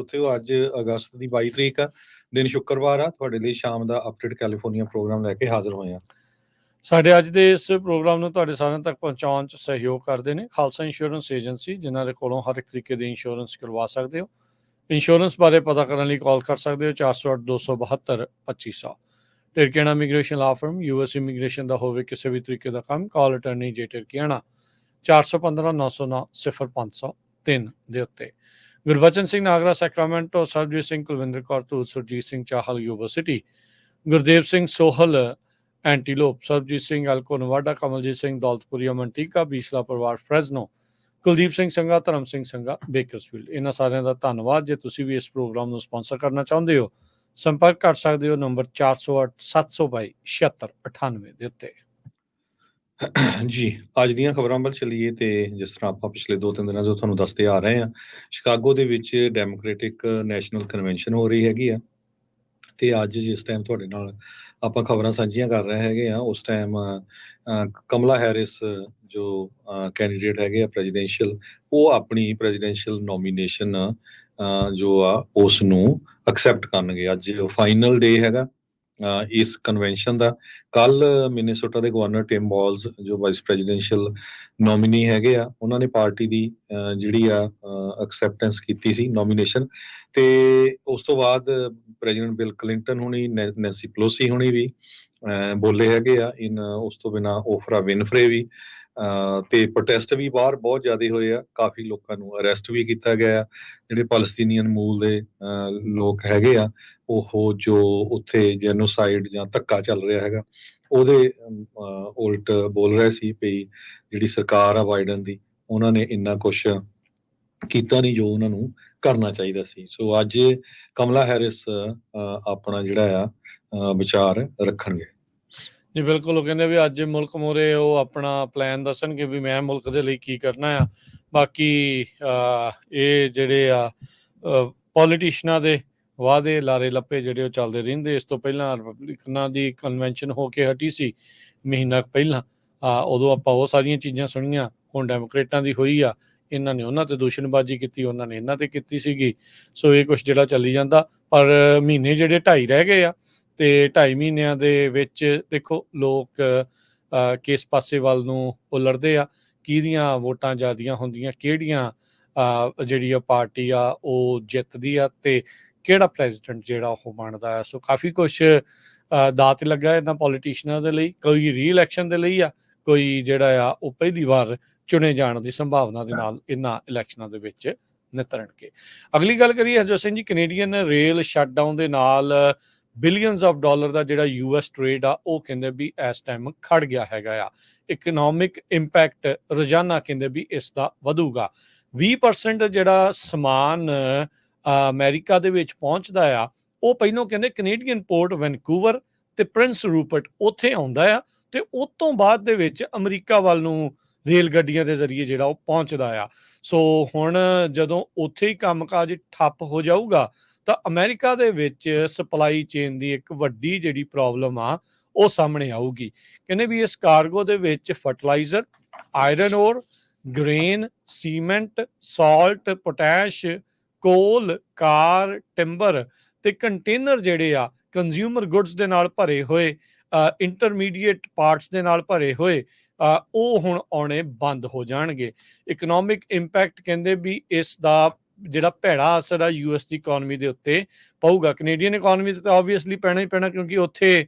ਸਰੋਤਿਓ, ਅੱਜ ਅਗਸਤ ਦੀ 22 ਤਰੀਕ ਆ, ਦਿਨ ਸ਼ੁੱਕਰਵਾਰ ਆ। ਤੁਹਾਡੇ ਲਈ ਸ਼ਾਮ ਦਾ ਅਪਡੇਟ ਕੈਲੀਫੋਰਨੀਆ ਪ੍ਰੋਗਰਾਮ ਲੈ ਕੇ ਹਾਜ਼ਰ ਹੋਏ ਆ। ਸਾਡੇ ਅੱਜ ਦੇ ਇਸ ਪ੍ਰੋਗਰਾਮ ਨੂੰ ਤੁਹਾਡੇ ਸਾਰਿਆਂ ਤੱਕ ਪਹੁੰਚਾਉਣ 'ਚ ਸਹਿਯੋਗ ਕਰਦੇ ਨੇ ਖਾਲਸਾ ਇੰਸ਼ੋਰੈਂਸ ਏਜੰਸੀ, ਜਿਨ੍ਹਾਂ ਦੇ ਕੋਲੋਂ ਹਰ ਇੱਕ ਤਰੀਕੇ ਦੀ ਇੰਸ਼ੋਰੈਂਸ ਕਰਵਾ ਸਕਦੇ ਹੋ। ਇੰਸ਼ੋਰੈਂਸ ਬਾਰੇ ਪਤਾ ਕਰਨ ਲਈ ਕਾਲ ਕਰ ਸਕਦੇ ਹੋ 408 272 2500। ਟਿਰਕੀਆਣਾ ਇਮੀਗ੍ਰੇਸ਼ਨ ਲਾ ਫਰਮ, US ਇਮੀਗ੍ਰੇਸ਼ਨ ਦਾ ਹੋਵੇ ਕਿਸੇ ਵੀ ਤਰੀਕੇ ਦਾ ਕੰਮ, ਕਾਲ ਅਟਰਨੀ ਜੇ ਟਿਰਕੀਆਣਾ 415 909 0503 ਦੇ ਉੱਤੇ। Gurbachan Singh Nagra Sacramento, Sarabjit Singh Kulwinder Kaur Dhoot, Surjit Singh Chahal Yuba City, Gurdev Singh Sohal Antelope, Sarabjit Singh Elko Nevada, Kamaljit Singh Daulatpuria Manteca, Bisla ਪਰਿਵਾਰ ਫਰੈਜ਼ਨੋ, ਕੁਲਦੀਪ ਸਿੰਘ ਸੰਘਾ, ਧਰਮ ਸਿੰਘ ਸੰਘਾ ਬੇਕਰਸਫੀਲਡ। ਇਹਨਾਂ ਸਾਰਿਆਂ ਦਾ ਧੰਨਵਾਦ। ਜੇ ਤੁਸੀਂ ਵੀ ਇਸ ਪ੍ਰੋਗਰਾਮ ਨੂੰ ਸਪਾਂਸਰ ਕਰਨਾ ਚਾਹੁੰਦੇ ਹੋ, ਸੰਪਰਕ ਕਰ ਸਕਦੇ ਹੋ ਨੰਬਰ 408 722 7698 ਦੇ ਉੱਤੇ। ਜੀ, ਅੱਜ ਦੀਆਂ ਖਬਰਾਂ ਵੱਲ ਚੱਲੀਏ ਤੇ ਜਿਸ ਤਰ੍ਹਾਂ ਆਪਾਂ ਪਿਛਲੇ 2-3 ਦਿਨਾਂ ਤੋਂ ਤੁਹਾਨੂੰ ਦੱਸਦੇ ਆ ਰਹੇ ਹਾਂ, ਸ਼ਿਕਾਗੋ ਦੇ ਵਿੱਚ ਡੈਮੋਕ੍ਰੈਟਿਕ ਨੈਸ਼ਨਲ ਕਨਵੈਨਸ਼ਨ ਹੋ ਰਹੀ ਹੈਗੀ ਆ। ਤੇ ਅੱਜ ਜਿਸ ਟਾਈਮ ਤੁਹਾਡੇ ਨਾਲ ਆਪਾਂ ਖਬਰਾਂ ਸਾਂਝੀਆਂ ਕਰ ਰਹੇ ਹੈਗੇ ਆ, ਉਸ ਟਾਈਮ ਕਮਲਾ ਹੈਰਿਸ ਜੋ ਕੈਂਡੀਡੇਟ ਹੈਗੇ ਆ ਪ੍ਰੈਜ਼ੀਡੈਂਸ਼ੀਅਲ, ਉਹ ਆਪਣੀ ਪ੍ਰੈਜ਼ੀਡੈਂਸ਼ੀਅਲ ਨੋਮੀਨੇਸ਼ਨ ਜੋ ਆ ਉਸ ਨੂੰ ਐਕਸੈਪਟ ਕਰਨਗੇ। ਅੱਜ ਫਾਈਨਲ ਡੇ ਹੈਗਾ ਇਸ ਕਨਵੈਨਸ਼ਨ ਦਾ। ਕੱਲ ਮਿਨੇਸੋਟਾ ਦੇ ਗਵਰਨਰ ਟਿਮ ਵਾਲਜ਼ ਜੋ ਵਾਈਸ ਪ੍ਰੈਜ਼ੀਡੈਂਸ਼ੀਅਲ ਨੋਮੀਨੀ ਹੈਗੇ ਆ, ਉਹਨਾਂ ਨੇ ਪਾਰਟੀ ਦੀ ਜਿਹੜੀ ਆ ਐਕਸੈਪਟੈਂਸ ਕੀਤੀ ਸੀ ਨੋਮੀਨੇਸ਼ਨ। ਤੇ ਉਸ ਤੋਂ ਬਾਅਦ ਪ੍ਰੈਜ਼ੀਡੈਂਟ ਬਿਲ ਕਲਿੰਟਨ ਹੁਣੀ, ਨੈਂਸੀ ਪਲੋਸੀ ਹੁਣੀ ਵੀ ਬੋਲੇ ਹੈਗੇ ਆ। ਉਸ ਤੋਂ ਬਿਨਾਂ ਓਫਰਾ ਵਿਨਫਰੇ ਵੀ। ਤੇ ਪ੍ਰੋਟੈਸਟ ਵੀ ਬਾਹਰ ਬਹੁਤ ਜ਼ਿਆਦਾ ਹੋਏ ਆ, ਕਾਫੀ ਲੋਕਾਂ ਨੂੰ ਅਰੈਸਟ ਵੀ ਕੀਤਾ ਗਿਆ। ਜਿਹੜੇ ਪੈਲਸਤੀਨੀਅਨ ਮੂਲ ਦੇ ਲੋਕ ਹੈਗੇ ਆ, ਉਹ ਜੋ ਉੱਥੇ ਜੈਨੋਸਾਈਡ ਜਾਂ ਧੱਕਾ ਚੱਲ ਰਿਹਾ ਹੈਗਾ, ਉਹਦੇ ਉਲਟ ਬੋਲ ਰਹੇ ਸੀ ਵੀ ਜਿਹੜੀ ਸਰਕਾਰ ਆ ਬਾਈਡਨ ਦੀ, ਉਹਨਾਂ ਨੇ ਇੰਨਾ ਕੁਛ ਕੀਤਾ ਨਹੀਂ ਜੋ ਉਹਨਾਂ ਨੂੰ ਕਰਨਾ ਚਾਹੀਦਾ ਸੀ। ਸੋ ਅੱਜ ਕਮਲਾ ਹੈਰਿਸ ਆਪਣਾ ਜਿਹੜਾ ਆ ਵਿਚਾਰ ਰੱਖਣਗੇ। ਜੀ ਬਿਲਕੁਲ, ਉਹ ਕਹਿੰਦੇ ਵੀ ਅੱਜ ਮੁਲਕ ਮੋਰੇ ਉਹ ਆਪਣਾ ਪਲਾਨ ਦੱਸਣਗੇ ਵੀ ਮੈਂ ਮੁਲਕ ਦੇ ਲਈ ਕੀ ਕਰਨਾ ਆ। ਬਾਕੀ ਇਹ ਜਿਹੜੇ ਆ ਪੋਲੀਟੀਸ਼ਨਾਂ ਦੇ ਵਾਅਦੇ ਲਾਰੇ ਲੱਪੇ ਜਿਹੜੇ ਉਹ ਚੱਲਦੇ ਰਹਿੰਦੇ। ਇਸ ਤੋਂ ਪਹਿਲਾਂ ਰਿਪਬਲਿਕਨਾਂ ਦੀ ਕਨਵੈਨਸ਼ਨ ਹੋ ਕੇ ਹਟੀ ਸੀ ਮਹੀਨਾ ਪਹਿਲਾਂ, ਉਦੋਂ ਆਪਾਂ ਉਹ ਸਾਰੀਆਂ ਚੀਜ਼ਾਂ ਸੁਣੀਆਂ। ਹੁਣ ਡੈਮੋਕ੍ਰੇਟਾਂ ਦੀ ਹੋਈ ਆ, ਇਹਨਾਂ ਨੇ ਉਹਨਾਂ ਤੇ ਦੂਸ਼ਣਬਾਜ਼ੀ ਕੀਤੀ, ਉਹਨਾਂ ਨੇ ਇਹਨਾਂ ਤੇ ਕੀਤੀ ਸੀਗੀ। ਸੋ ਇਹ ਕੁਛ ਜਿਹੜਾ ਚੱਲੀ ਜਾਂਦਾ। ਪਰ ਮਹੀਨੇ ਜਿਹੜੇ 2.5 ਰਹਿ ਗਏ ਆ, ਤੇ 2.5 ਮਹੀਨਿਆਂ ਦੇ ਵਿੱਚ ਦੇਖੋ ਲੋਕ ਕਿਸ ਪਾਸੇ ਵੱਲ ਨੂੰ ਉਲਰਦੇ ਆ, ਕਿਹਦੀਆਂ ਵੋਟਾਂ ਜ਼ਿਆਦੀਆਂ ਹੁੰਦੀਆਂ, ਕਿਹੜੀਆਂ ਜਿਹੜੀ ਆ ਪਾਰਟੀ ਆ ਉਹ ਜਿੱਤਦੀ ਆ, ਤੇ ਕਿਹੜਾ ਪ੍ਰੈਜ਼ੀਡੈਂਟ ਜਿਹੜਾ ਉਹ ਬਣਦਾ ਆ। ਸੋ ਕਾਫੀ ਕੁਛ ਦਾਅ 'ਤੇ ਲੱਗਾ ਇਹਨਾਂ ਪੋਲੀਟੀਸ਼ੀਅਨਾਂ ਦੇ ਲਈ। ਕੋਈ ਰੀ ਇਲੈਕਸ਼ਨ ਦੇ ਲਈ ਆ, ਕੋਈ ਜਿਹੜਾ ਆ ਉਹ ਪਹਿਲੀ ਵਾਰ ਚੁਣੇ ਜਾਣ ਦੀ ਸੰਭਾਵਨਾ ਦੇ ਨਾਲ ਇਹਨਾਂ ਇਲੈਕਸ਼ਨਾਂ ਦੇ ਵਿੱਚ ਨਿਤਰਨਗੇ। ਅਗਲੀ ਗੱਲ ਕਰੀਏ Harjot Singh ji, Canadian rail shutdown ਦੇ ਨਾਲ ਬਿਲੀਅਨਸ ਆਫ ਡਾਲਰ ਦਾ ਜਿਹੜਾ US ਟ੍ਰੇਡ ਆ ਉਹ ਕਹਿੰਦੇ ਵੀ ਇਸ ਟਾਈਮ ਖੜ ਗਿਆ ਹੈਗਾ ਆ। ਇਕਨੋਮਿਕ ਇੰਪੈਕਟ ਰੋਜ਼ਾਨਾ ਕਹਿੰਦੇ ਵੀ ਇਸ ਦਾ ਵਧੂਗਾ। 20% ਜਿਹੜਾ ਸਮਾਨ ਅਮਰੀਕਾ ਦੇ ਵਿੱਚ ਪਹੁੰਚਦਾ ਆ, ਉਹ ਪਹਿਲੋਂ ਕਹਿੰਦੇ ਕੈਨੇਡੀਅਨ ਪੋਰਟ ਵੈਨਕੂਵਰ ਤੇ ਪ੍ਰਿੰਸ ਰੂਪਰਟ ਉੱਥੇ ਆਉਂਦਾ ਆ, ਤੇ ਉਸ ਤੋਂ ਬਾਅਦ ਦੇ ਵਿੱਚ ਅਮਰੀਕਾ ਵੱਲ ਨੂੰ ਰੇਲ ਗੱਡੀਆਂ ਦੇ ਜ਼ਰੀਏ ਜਿਹੜਾ ਉਹ ਪਹੁੰਚਦਾ ਆ। ਸੋ ਹੁਣ ਜਦੋਂ ਉੱਥੇ ਹੀ ਕੰਮਕਾਜ ਠੱਪ ਹੋ ਜਾਊਗਾ ਤਾਂ ਅਮਰੀਕਾ ਦੇ ਵਿੱਚ ਸਪਲਾਈ ਚੇਨ ਦੀ ਇੱਕ ਵੱਡੀ ਜਿਹੜੀ ਪ੍ਰੋਬਲਮ ਆ ਉਹ ਸਾਹਮਣੇ ਆਊਗੀ। ਕਹਿੰਦੇ ਵੀ ਇਸ ਕਾਰਗੋ ਦੇ ਵਿੱਚ ਫਰਟੀਲਾਈਜ਼ਰ, ਆਇਰਨ ਔਰ, ਗ੍ਰੇਨ, ਸੀਮੈਂਟ, ਸਾਲਟ, ਪੋਟੈਸ਼, ਕੋਲ, ਕਾਰ, ਟਿੰਬਰ ਤੇ ਕੰਟੇਨਰ ਜਿਹੜੇ ਆ ਕੰਜ਼ਿਊਮਰ ਗੁੱਡਸ ਦੇ ਨਾਲ ਭਰੇ ਹੋਏ, ਇੰਟਰਮੀਡੀਏਟ ਪਾਰਟਸ ਦੇ ਨਾਲ ਭਰੇ ਹੋਏ, ਉਹ ਹੁਣ ਆਉਣੇ ਬੰਦ ਹੋ ਜਾਣਗੇ। ਇਕਨੋਮਿਕ ਇੰਪੈਕਟ ਕਹਿੰਦੇ ਵੀ ਇਸ ਦਾ ਜਿਹੜਾ ਭੈੜਾ ਅਸਰ ਆ US ਦੀ ਇਕਨੋਮੀ ਦੇ ਉੱਤੇ ਪਊਗਾ। ਕੈਨੇਡੀਅਨ ਇਕਨੋਮੀ ਤੇ ਤਾਂ ਆਬਵੀਅਸਲੀ ਪੈਣਾ ਹੀ ਪੈਣਾ, ਕਿਉਂਕਿ ਉੱਥੇ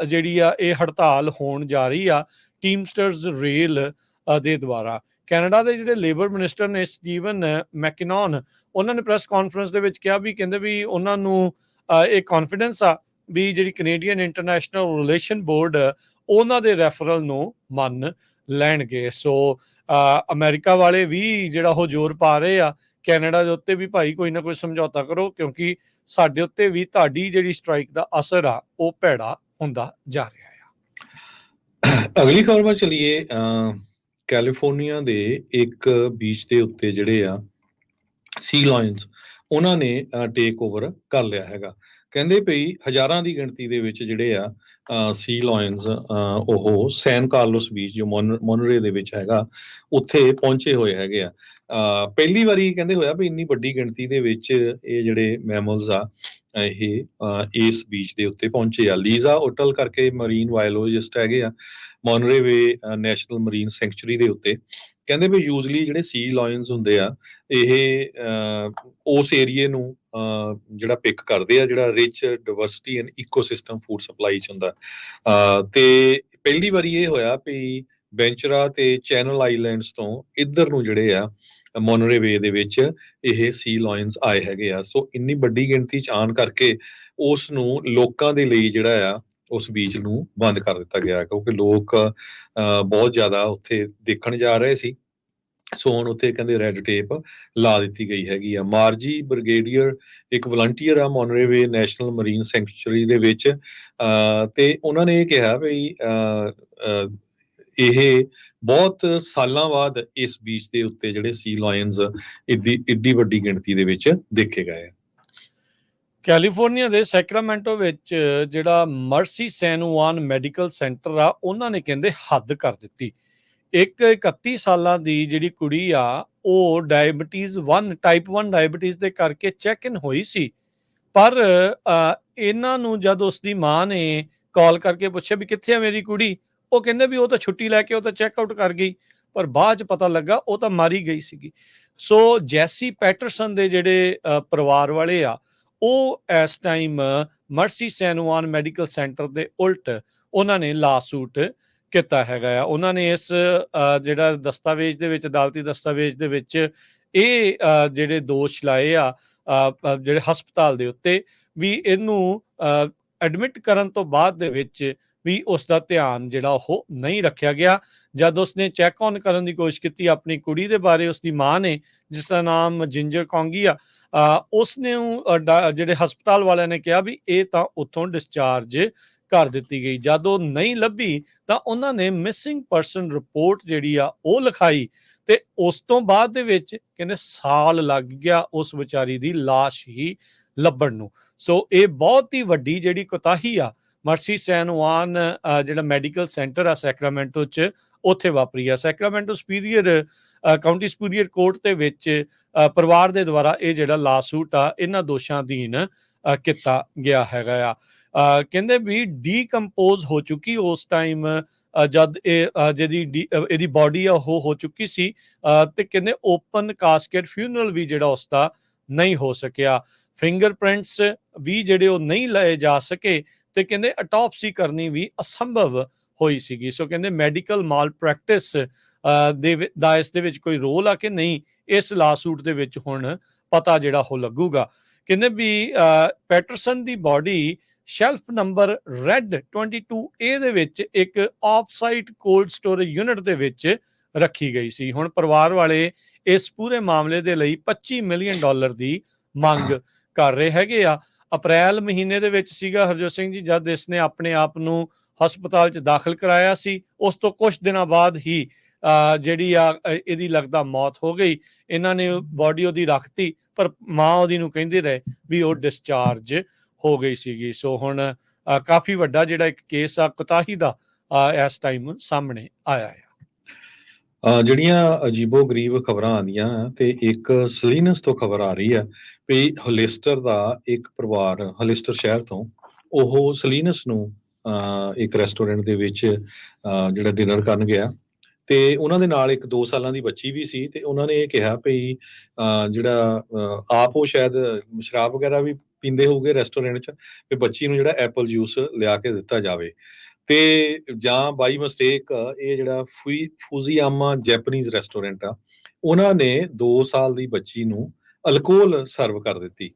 ਜਿਹੜੀ ਆ ਇਹ ਹੜਤਾਲ ਹੋਣ ਜਾ ਰਹੀ ਆ ਟੀਮਸਟਰਸ ਰੇਲ ਦੇ ਦੁਆਰਾ। ਕੈਨੇਡਾ ਦੇ ਜਿਹੜੇ ਲੇਬਰ ਮਿਨਿਸਟਰ ਨੇ ਸਟੀਵਨ ਮੈਕਨਨ, ਉਹਨਾਂ ਨੇ ਪ੍ਰੈਸ ਕਾਨਫਰੰਸ ਦੇ ਵਿੱਚ ਕਿਹਾ ਵੀ ਕਹਿੰਦੇ ਵੀ ਉਹਨਾਂ ਨੂੰ ਇਹ ਕੌਨਫੀਡੈਂਸ ਆ ਵੀ ਜਿਹੜੀ ਕੈਨੇਡੀਅਨ ਇੰਟਰਨੈਸ਼ਨਲ ਰਿਲੇਸ਼ਨ ਬੋਰਡ ਉਹਨਾਂ ਦੇ ਰੈਫਰਲ ਨੂੰ ਮੰਨ ਲੈਣਗੇ। ਸੋ ਅਮਰੀਕਾ ਵਾਲੇ ਵੀ ਜਿਹੜਾ ਉਹ ਜ਼ੋਰ ਪਾ ਰਹੇ ਆ ਕੈਨੇਡਾ ਦੇ ਉੱਤੇ ਵੀ, ਭਾਈ ਕੋਈ ਨਾ ਕੋਈ ਸਮਝੌਤਾ ਕਰੋ, ਕਿਉਂਕਿ ਸਾਡੇ ਉੱਤੇ ਵੀ ਤੁਹਾਡੀ ਜਿਹੜੀ ਸਟ੍ਰਾਈਕ ਦਾ ਅਸਰ ਆ ਉਹ ਭੈੜਾ ਹੁੰਦਾ ਜਾ ਰਿਹਾ ਆ। ਅਗਲੀ ਖਬਰ ਵੱਲ ਚੱਲੀਏ। ਕੈਲੀਫੋਰਨੀਆ ਦੇ ਇੱਕ ਬੀਚ ਦੇ ਉੱਤੇ ਜਿਹੜੇ ਆ ਸੀ ਲਾਇਨਸ, ਉਹਨਾਂ ਨੇ ਟੇਕ ਓਵਰ ਕਰ ਲਿਆ ਹੈਗਾ। ਕਹਿੰਦੇ ਪਈ ਹਜ਼ਾਰਾਂ ਦੀ ਗਿਣਤੀ ਦੇ ਵਿੱਚ ਜਿਹੜੇ ਆ ਸੀ ਲਾਇਨਸ ਉਹ ਸੈਨ ਕਾਰਲੋਸ ਬੀਚ ਜੋ ਮੋਨਰੇ ਦੇ ਵਿੱਚ ਹੈਗਾ ਉੱਥੇ ਪਹੁੰਚੇ ਹੋਏ ਹੈਗੇ ਆ। ਪਹਿਲੀ ਵਾਰੀ ਕਹਿੰਦੇ ਹੋਇਆ ਵੀ ਇੰਨੀ ਵੱਡੀ ਗਿਣਤੀ ਦੇ ਵਿੱਚ ਇਹ ਜਿਹੜੇ ਮੈਮਲਸ ਆ ਇਹ ਇਸ ਬੀਚ ਦੇ ਉੱਤੇ ਪਹੁੰਚੇ ਆ। ਲੀਜ਼ਾ ਓਟਲ ਕਰਕੇ ਮਰੀਨ ਬਾਇਓਲੋਜਿਸਟ ਹੈਗੇ ਆ ਮੋਨਰੇ ਵੇ ਨੈਸ਼ਨਲ ਮਰੀਨ ਸੈਂਕਚੁਰੀ ਦੇ ਉੱਤੇ। ਕਹਿੰਦੇ ਵੀ ਯੂਜ਼ਲੀ ਜਿਹੜੇ ਸੀ ਲਾਇਨਸ ਹੁੰਦੇ ਆ ਇਹ ਉਸ ਏਰੀਏ ਨੂੰ ਜਿਹੜਾ ਪਿਕ ਕਰਦੇ ਆ ਜਿਹੜਾ rich diversity and ecosystem food supply ਚ ਹੁੰਦਾ। ਤੇ ਪਹਿਲੀ ਵਾਰੀ ਇਹ ਹੋਇਆ ਵੀ ਵੈਂਚਰਾ ਤੇ ਚੈਨਲ ਆਈਲੈਂਡਸ ਤੋਂ ਇੱਧਰ ਨੂੰ ਜਿਹੜੇ ਆ ਮੋਨਰੇ ਵੇ ਦੇ ਵਿੱਚ ਇਹ ਸੀ ਲਾਇਨਸ ਆਏ ਹੈਗੇ ਆ। ਸੋ ਇੰਨੀ ਵੱਡੀ ਗਿਣਤੀ ਚ ਆਉਣ ਕਰਕੇ ਉਸ ਨੂੰ ਲੋਕਾਂ ਦੇ ਲਈ ਜਿਹੜਾ ਆ ਉਸ ਬੀਚ ਨੂੰ ਬੰਦ ਕਰ ਦਿੱਤਾ ਗਿਆ ਕਿਉਂਕਿ ਲੋਕ ਬਹੁਤ ਜ਼ਿਆਦਾ ਉੱਥੇ ਦੇਖਣ ਜਾ ਰਹੇ ਸੀ। ਸੋ ਹੁਣ ਉੱਥੇ ਕਹਿੰਦੇ ਰੈੱਡ ਟੇਪ ਲਾ ਦਿੱਤੀ ਗਈ ਹੈਗੀ ਆ। ਮਾਰਜੀ ਬ੍ਰਿਗੇਡੀਅਰ ਇੱਕ ਵਲੰਟੀਅਰ ਆ ਮੋਨਰੇਵੇ ਨੈਸ਼ਨਲ ਮਰੀਨ ਸੈਂਕਚੁਰੀ ਦੇ ਵਿੱਚ ਤੇ ਉਹਨਾਂ ਨੇ ਇਹ ਕਿਹਾ ਵੀ ਇਹ ਬਹੁਤ ਸਾਲਾਂ ਬਾਅਦ ਇਸ ਬੀਚ ਦੇ ਉੱਤੇ ਜਿਹੜੇ ਸੀ ਲਾਇਨਸ ਇੱਡੀ ਵੱਡੀ ਗਿਣਤੀ ਦੇ ਵਿੱਚ ਦੇਖੇ ਗਏ ਆ। ਕੈਲੀਫੋਰਨੀਆ ਦੇ ਸੈਕਰਾਮੈਂਟੋ ਵਿੱਚ ਜਿਹੜਾ ਮਰਸੀ ਸੈਨ ਜੁਆਨ ਮੈਡੀਕਲ ਸੈਂਟਰ ਆ ਉਹਨਾਂ ਨੇ ਕਹਿੰਦੇ ਹੱਦ ਕਰ ਦਿੱਤੀ। ਇੱਕ 31 ਸਾਲਾਂ ਦੀ ਜਿਹੜੀ ਕੁੜੀ ਆ ਉਹ ਡਾਇਬਟੀਜ਼ 1 ਟਾਈਪ 1 ਡਾਇਬਟੀਜ਼ ਦੇ ਕਰਕੇ ਚੈੱਕ ਇਨ ਹੋਈ ਸੀ, ਪਰ ਇਹਨਾਂ ਨੂੰ ਜਦ ਉਸ ਦੀ ਮਾਂ ਨੇ ਕਾਲ ਕਰਕੇ ਪੁੱਛਿਆ ਵੀ ਕਿੱਥੇ ਆ ਮੇਰੀ ਕੁੜੀ, ਉਹ ਕਹਿੰਦੇ ਵੀ ਉਹ ਤਾਂ ਛੁੱਟੀ ਲੈ ਕੇ ਉਹ ਤਾਂ ਚੈੱਕ ਆਊਟ ਕਰ ਗਈ, ਪਰ ਬਾਅਦ ਚ ਪਤਾ ਲੱਗਾ ਉਹ ਤਾਂ ਮਾਰੀ ਗਈ ਸੀਗੀ। ਸੋ ਜੈਸੀ ਪੈਟਰਸਨ ਦੇ ਜਿਹੜੇ ਪਰਿਵਾਰ ਵਾਲੇ ਆ ਉਹ ਇਸ ਟਾਈਮ ਮਰਸੀ ਸੈਨ ਜੁਆਨ ਮੈਡੀਕਲ ਸੈਂਟਰ ਦੇ ਉਲਟ ਉਹਨਾਂ ਨੇ ਲਾਸੂਟ ਕੀਤਾ ਹੈਗਾ ਆ। ਉਹਨਾਂ ਨੇ ਇਸ ਜਿਹੜਾ ਦਸਤਾਵੇਜ਼ ਦੇ ਵਿੱਚ ਅਦਾਲਤੀ ਦਸਤਾਵੇਜ਼ ਦੇ ਵਿੱਚ ਇਹ ਜਿਹੜੇ ਦੋਸ਼ ਲਾਏ ਆ ਜਿਹੜੇ ਹਸਪਤਾਲ ਦੇ ਉੱਤੇ ਵੀ ਇਹਨੂੰ ਐਡਮਿਟ ਕਰਨ ਤੋਂ ਬਾਅਦ ਦੇ ਵਿੱਚ ਵੀ ਉਸ ਦਾ ਧਿਆਨ ਜਿਹੜਾ ਉਹ ਨਹੀਂ ਰੱਖਿਆ ਗਿਆ। ਜਦ ਉਸਨੇ ਚੈੱਕ ਔਨ ਕਰਨ ਦੀ ਕੋਸ਼ਿਸ਼ ਕੀਤੀ ਆਪਣੀ ਕੁੜੀ ਦੇ ਬਾਰੇ, ਉਸਦੀ ਮਾਂ ਨੇ ਜਿਸ ਦਾ ਨਾਮ ਜਿੰਜਰ ਕੌਂਗੀ ਆ, ਉਸਨੇ ਜਿਹੜੇ ਹਸਪਤਾਲ ਵਾਲਿਆਂ ਨੇ ਕਿਹਾ ਵੀ ਇਹ ਤਾਂ ਉੱਥੋਂ ਡਿਸਚਾਰਜ ਕਰ ਦਿੱਤੀ ਗਈ। ਜਦ ਉਹ ਨਹੀਂ ਲੱਭੀ ਤਾਂ ਉਹਨਾਂ ਨੇ ਮਿਸਿੰਗ ਪਰਸਨ ਰਿਪੋਰਟ ਜਿਹੜੀ ਆ ਉਹ ਲਿਖਾਈ ਤੇ ਉਸ ਤੋਂ ਬਾਅਦ ਦੇ ਵਿੱਚ ਕਹਿੰਦੇ ਸਾਲ ਲੱਗ ਗਿਆ ਉਸ ਵਿਚਾਰੀ ਦੀ ਲਾਸ਼ ਹੀ ਲੱਭਣ ਨੂੰ। ਸੋ ਇਹ ਬਹੁਤ ਹੀ ਵੱਡੀ ਜਿਹੜੀ ਕੋਤਾਹੀ ਆ ਮਰਸੀ ਸੈਨ ਜੁਆਨ ਜਿਹੜਾ ਮੈਡੀਕਲ ਸੈਂਟਰ ਆ ਸੈਕਰਾਮੈਂਟੋ 'ਚ ਉੱਥੇ ਵਾਪਰੀ ਆ। Sacramento superior County superior court ਦੇ ਵਿੱਚ ਪਰਿਵਾਰ ਦੇ ਦੁਆਰਾ ਇਹ ਜਿਹੜਾ ਲਾਸੂਟ ਆ ਇਹਨਾਂ ਦੋਸ਼ਾਂ ਅਧੀਨ ਕੀਤਾ ਗਿਆ ਹੈਗਾ ਆ। ਕਹਿੰਦੇ ਵੀ ਡੀਕੰਪੋਜ਼ ਹੋ ਚੁੱਕੀ ਉਸ ਟਾਈਮ ਜਦ ਜਿਹਦੀ ਇਹਦੀ ਬਾਡੀ ਆ ਉਹ ਹੋ ਚੁੱਕੀ ਸੀ ਤੇ ਕਹਿੰਦੇ ਓਪਨ ਕਾਸਕੇਟ ਫਿਊਨਰਲ ਵੀ ਜਿਹੜਾ ਉਸਦਾ ਨਹੀਂ ਹੋ ਸਕਿਆ। ਫਿੰਗਰਪ੍ਰਿੰਟਸ ਵੀ ਜਿਹੜੇ ਉਹ ਨਹੀਂ ਲਏ ਜਾ ਸਕੇ ਤੇ ਕਹਿੰਦੇ ਅਟੋਪਸੀ ਕਰਨੀ ਵੀ ਅਸੰਭਵ ਹੋਈ ਸੀਗੀ। ਸੋ ਕਹਿੰਦੇ ਮੈਡੀਕਲ ਮਾਲ ਪ੍ਰੈਕਟਿਸ ਦਾ ਇਸ ਦੇ ਵਿੱਚ ਕੋਈ ਰੋਲ ਆ ਕਿ ਨਹੀਂ, ਇਸ ਲਾਸੂਟ ਦੇ ਵਿੱਚ ਹੁਣ ਪਤਾ ਜਿਹੜਾ ਉਹ ਲੱਗੂਗਾ। ਕਹਿੰਦੇ ਵੀ ਪੈਟਰਸਨ ਦੀ body shelf number red 22A ਦੇ ਵਿੱਚ ਇੱਕ ਆਫਸਾਈਟ ਕੋਲਡ ਸਟੋਰੇਜ ਯੂਨਿਟ ਦੇ ਵਿੱਚ ਰੱਖੀ ਗਈ ਸੀ। ਹੁਣ ਪਰਿਵਾਰ ਵਾਲੇ ਇਸ ਪੂਰੇ ਮਾਮਲੇ ਦੇ ਲਈ $25 ਮਿਲੀਅਨ ਦੀ ਮੰਗ ਕਰ ਰਹੇ ਹੈਗੇ ਆ। ਅਪ੍ਰੈਲ ਮਹੀਨੇ ਦੇ ਵਿੱਚ ਸੀਗਾ ਹਰਜੋਤ ਸਿੰਘ ਜੀ ਜਦ ਇਸਨੇ ਆਪਣੇ ਆਪ ਨੂੰ ਹਸਪਤਾਲ 'ਚ ਦਾਖਲ ਕਰਾਇਆ ਸੀ। ਉਸ ਤੋਂ ਕੁਝ ਦਿਨਾਂ ਬਾਅਦ ਹੀ ਜਿਹੜੀ ਆ ਇਹਦੀ ਲੱਗਦਾ ਮੌਤ ਹੋ ਗਈ। ਇਹਨਾਂ ਨੇ ਬਾਡੀ ਉਹਦੀ ਰੱਖਤੀ ਪਰ ਮਾਂ ਉਹਦੀ ਨੂੰ ਕਹਿੰਦੇ ਰਹੇ ਵੀ ਉਹ ਡਿਸਚਾਰਜ ਹੋ ਗਈ ਸੀਗੀ। ਸੋ ਹੁਣ ਕਾਫੀ ਵੱਡਾ ਜਿਹੜਾ ਇੱਕ ਕੇਸ ਆ ਕੋਤਾਹੀ ਦਾ ਇਸ ਟਾਈਮ ਸਾਹਮਣੇ ਆਇਆ ਆ। ਜਿਹੜੀਆਂ ਅਜੀਬੋ ਗਰੀਬ ਖਬਰਾਂ ਆਉਂਦੀਆਂ ਤੇ ਇੱਕ ਸਲੀਨਸ ਤੋਂ ਖਬਰ ਆ ਰਹੀ ਆ ਵੀ ਹੋਲਿਸਟਰ ਦਾ ਇੱਕ ਪਰਿਵਾਰ ਹੋਲਿਸਟਰ ਸ਼ਹਿਰ ਤੋਂ ਉਹ ਸਲੀਨਸ ਨੂੰ ਇੱਕ ਰੈਸਟੋਰੈਂਟ ਦੇ ਵਿੱਚ ਜਿਹੜਾ ਡਿਨਰ ਕਰਨ ਗਿਆ ਤੇ ਉਹਨਾਂ ਦੇ ਨਾਲ ਇੱਕ 2 ਸਾਲਾਂ ਦੀ ਬੱਚੀ ਵੀ ਸੀ ਤੇ ਉਹਨਾਂ ਨੇ ਇਹ ਕਿਹਾ ਵੀ ਜਿਹੜਾ ਆਪ ਉਹ ਸ਼ਾਇਦ ਸ਼ਰਾਬ ਵਗੈਰਾ ਵੀ ਪੀਂਦੇ ਹੋਊਗੇ ਰੈਸਟੋਰੈਂਟ 'ਚ ਵੀ ਬੱਚੀ ਨੂੰ ਜਿਹੜਾ ਐਪਲ ਜੂਸ ਲਿਆ ਕੇ ਦਿੱਤਾ ਜਾਵੇ ਤੇ ਜਾਂ ਬਾਈ ਮਿਸਟੇਕ ਇਹ ਜਿਹੜਾ ਫੂਜ਼ੀਆਮਾ ਜੈਪਨੀਜ਼ ਰੈਸਟੋਰੈਂਟ ਆ ਉਹਨਾਂ ਨੇ 2 ਸਾਲ ਦੀ ਬੱਚੀ ਨੂੰ ਅਲਕੋਹਲ ਸਰਵ ਕਰ ਦਿੱਤੀ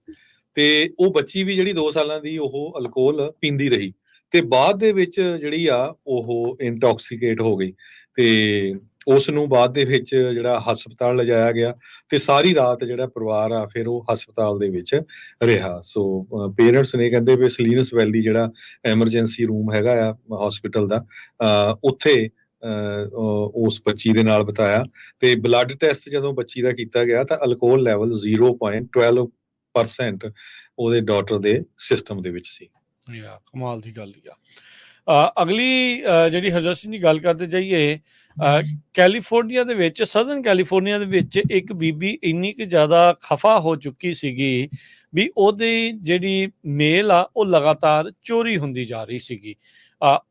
ਤੇ ਉਹ ਬੱਚੀ ਵੀ ਜਿਹੜੀ 2 ਸਾਲਾਂ ਦੀ ਉਹ ਅਲਕੋਹਲ ਪੀਂਦੀ ਰਹੀ ਤੇ ਬਾਅਦ ਦੇ ਵਿੱਚ ਜਿਹੜੀ ਆ ਉਹ ਇੰਟੌਕਸੀਕੇਟ ਹੋ ਗਈ ਤੇ ਉਸ ਨੂੰ ਬਾਅਦ ਦੇ ਵਿੱਚ ਜਿਹੜਾ ਹਸਪਤਾਲ ਲਿਜਾਇਆ ਗਿਆ ਤੇ ਸਾਰੀ ਰਾਤ ਜਿਹੜਾ ਪਰਿਵਾਰ ਆ ਫਿਰ ਉਹ ਹਸਪਤਾਲ ਦੇ ਵਿੱਚ ਰਿਹਾ। ਸੋ ਪੇਰੈਂਟਸ ਨੇ ਕਹਿੰਦੇ ਵੀ ਸਲੀਨਸ ਵੈਲੀ ਜਿਹੜਾ ਐਮਰਜੈਂਸੀ ਰੂਮ ਹੈਗਾ ਆ ਹਸਪੀਟਲ ਦਾ ਉੱਥੇ ਉਸ ਬੱਚੀ ਦੇ ਨਾਲ ਬਿਤਾਇਆ ਤੇ ਬਲੱਡ ਟੈਸਟ ਜਦੋਂ ਬੱਚੀ ਦਾ ਕੀਤਾ ਗਿਆ ਤਾਂ ਅਲਕੋਹਲ ਲੈਵਲ 0.12% ਉਹਦੇ ਡਾਕਟਰ ਦੇ ਸਿਸਟਮ ਦੇ ਵਿੱਚ ਸੀ। ਕਮਾਲ ਦੀ ਗੱਲ ਹੀ ਆ। ਅਗਲੀ ਜਿਹੜੀ ਹਰਜੋਤ ਸਿੰਘ ਜੀ ਗੱਲ ਕਰਦੇ ਜਾਈਏ, ਕੈਲੀਫੋਰਨੀਆ ਦੇ ਵਿੱਚ, ਸਦਰਨ ਕੈਲੀਫੋਰਨੀਆ ਦੇ ਵਿੱਚ ਇੱਕ ਬੀਬੀ ਇੰਨੀ ਕੁ ਜ਼ਿਆਦਾ ਖਫਾ ਹੋ ਚੁੱਕੀ ਸੀਗੀ ਵੀ ਉਹਦੀ ਜਿਹੜੀ ਮੇਲ ਆ ਉਹ ਲਗਾਤਾਰ ਚੋਰੀ ਹੁੰਦੀ ਜਾ ਰਹੀ ਸੀਗੀ।